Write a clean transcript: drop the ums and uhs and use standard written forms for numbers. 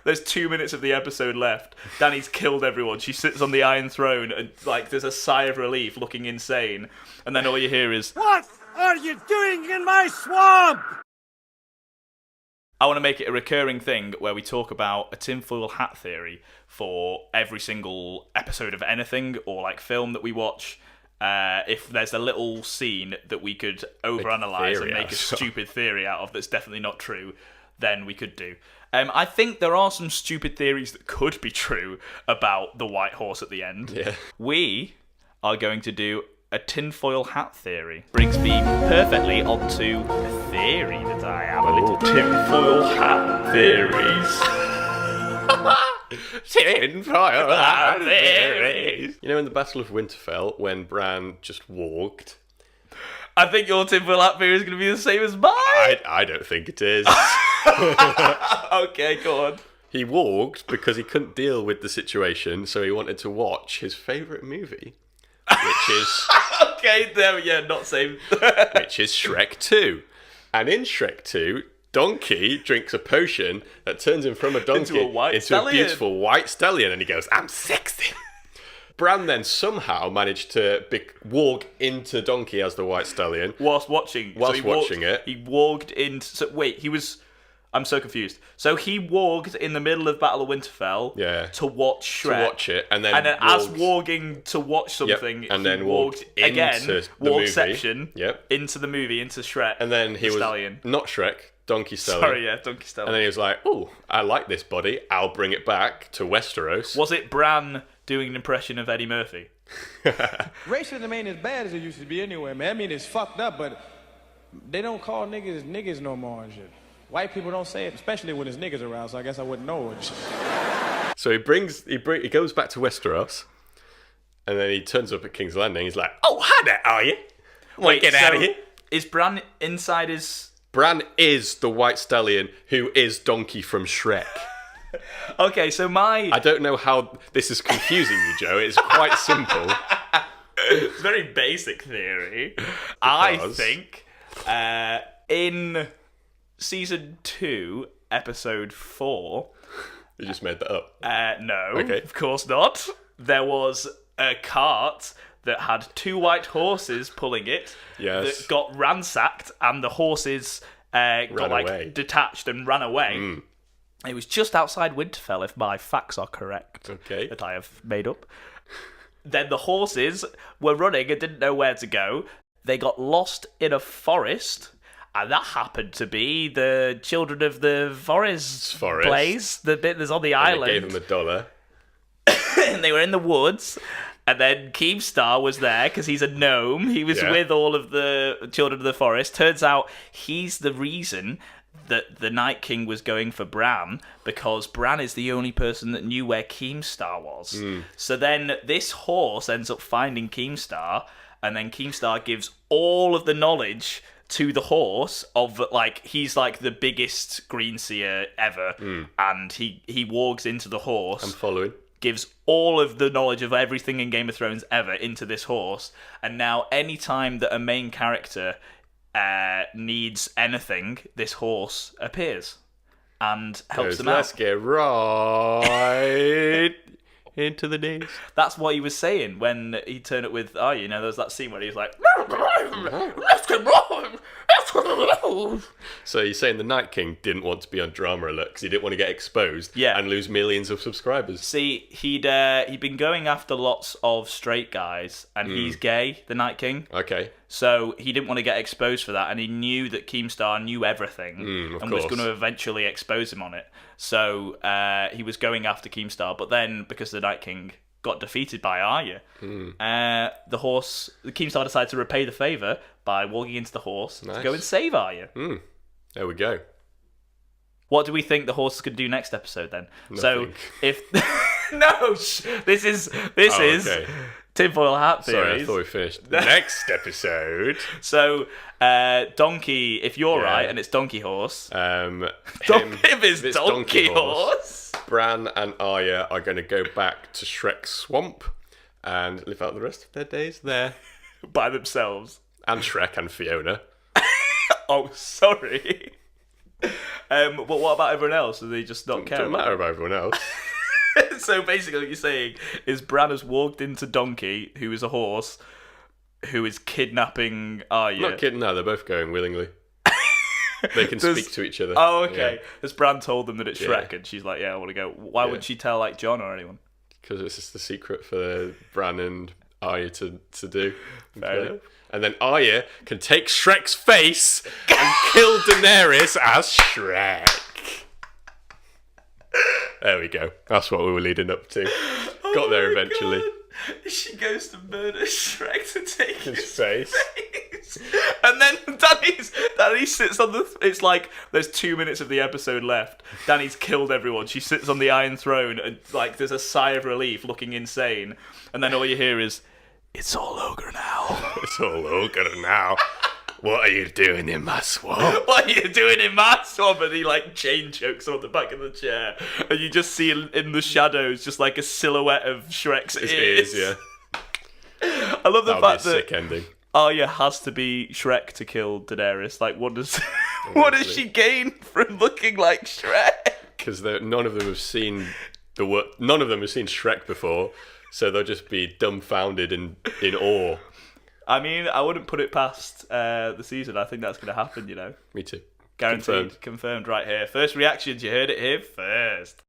There's 2 minutes of the episode left. Dany's killed everyone. She sits on the Iron Throne and, like, there's a sigh of relief, looking insane. And then all you hear is, "What are you doing in my swamp?" I want to make it a recurring thing where we talk about a tinfoil hat theory for every single episode of anything or, like, film that we watch. If there's a little scene that we could overanalyze and make a stupid theory out of that's definitely not true, then we could do. I think there are some stupid theories that could be true about the white horse at the end. Yeah. We are going to do a tinfoil hat theory. Brings me perfectly onto a theory that I have. A little tinfoil hat theories. Tinfoil hat theories. You know, in the Battle of Winterfell, when Bran just walked. I think your tinfoil hat theory is going to be the same as mine. I don't think it is. Okay, go on. He walked because he couldn't deal with the situation, so he wanted to watch his favourite movie, which is Okay, there, yeah, not same. which is Shrek 2. And in Shrek 2, Donkey drinks a potion that turns him from a donkey into a beautiful white stallion, and he goes, "I'm sexy." Bran then somehow managed to walk into Donkey as the white stallion. Whilst watching. It. He walked in... So, wait, he was... I'm so confused. So he walked in the middle of Battle of Winterfell to watch Shrek. To watch it, and then as walking to watch something, and then walked into the movie. Into the movie, into Shrek. And then he was Stallion. Not Shrek, Donkey Stallion. Sorry, yeah, Donkey Stallion. And then he was like, "Oh, I like this body. I'll bring it back to Westeros." Was it Bran doing an impression of Eddie Murphy? Racism ain't as bad as it used to be anyway, man. I mean, it's fucked up, but they don't call niggas no more and shit. White people don't say it, especially when there's niggas around, so I guess I wouldn't know it. So he goes back to Westeros, and then he turns up at King's Landing. He's like, "Oh, hi there, are you? Wait, get out of here." Is Bran inside his... Bran is the white stallion who is Donkey from Shrek. Okay, so I don't know how this is confusing you, Joe. It's quite simple. It's a very basic theory. I think in Season 2, Episode 4... You just made that up? No, okay. Of course not. There was a cart that had 2 white horses pulling it that got ransacked, and the horses got detached and ran away. It was just outside Winterfell, if my facts are correct, that I have made up. Then the horses were running and didn't know where to go. They got lost in a forest, and that happened to be the Children of the Forest place, the bit that's on the island. They gave him $1. And they were in the woods. And then Keemstar was there because he's a gnome. He was with all of the Children of the Forest. Turns out he's the reason that the Night King was going for Bran, because Bran is the only person that knew where Keemstar was. So then this horse ends up finding Keemstar, and then Keemstar gives all of the knowledge to the horse of, like, he's like the biggest green seer ever, and he walks into the horse. I'm following. Gives all of the knowledge of everything in Game of Thrones ever into this horse, and now any time that a main character needs anything, this horse appears and helps them out. Let's get right into the days. That's what he was saying when he turned up with there was that scene where he was like, let's get right. So you're saying the Night King didn't want to be on Drama Alert because he didn't want to get exposed and lose millions of subscribers? See, he'd been going after lots of straight guys, and he's gay, the Night King. Okay. So he didn't want to get exposed for that, and he knew that Keemstar knew everything and was going to eventually expose him on it. So he was going after Keemstar, but then because the Night King got defeated by Arya, the Keemstar decided to repay the favour by walking into the horse to go and save Arya. There we go. What do we think the horse could do next episode then? Nothing. So if this is tinfoil hat theories. Sorry, I thought we finished. Next episode. So Donkey, if you're right, and it's Donkey Horse. If it's Donkey Horse. Bran and Arya are going to go back to Shrek's swamp and live out the rest of their days there. By themselves. And Shrek and Fiona. Oh, sorry. But what about everyone else? Do they just not care? Doesn't matter about everyone else. So basically what you're saying is Bran has walked into Donkey, who is a horse, who is kidnapping Arya. Not kidding, no, they're both going willingly. They can speak to each other. Oh, okay. Has Bran told them that it's Shrek, and she's like, yeah, I want to go. Why wouldn't she tell, like, Jon or anyone? Because it's just the secret for Bran and Arya to do. Fair enough. And then Arya can take Shrek's face and kill Daenerys as Shrek. There we go. That's what we were leading up to. Got there eventually. God. She goes to murder Shrek to take his face. And then Dany sits on the... It's like there's 2 minutes of the episode left. Dany's killed everyone. She sits on the Iron Throne and like there's a sigh of relief, looking insane. And then all you hear is, "It's all over now." It's all over now. What are you doing in my swamp? What are you doing in my swamp? And he like chain chokes on the back of the chair. And you just see in the shadows just like a silhouette of Shrek's ears. Yeah. I love the fact that sick ending. Arya has to be Shrek to kill Daenerys. Like, what does she gain from looking like Shrek? Because none of them have seen none of them have seen Shrek before, so they'll just be dumbfounded in awe. I mean, I wouldn't put it past the season. I think that's going to happen, you know. Me too. Guaranteed. Confirmed right here. First reactions, you heard it here first.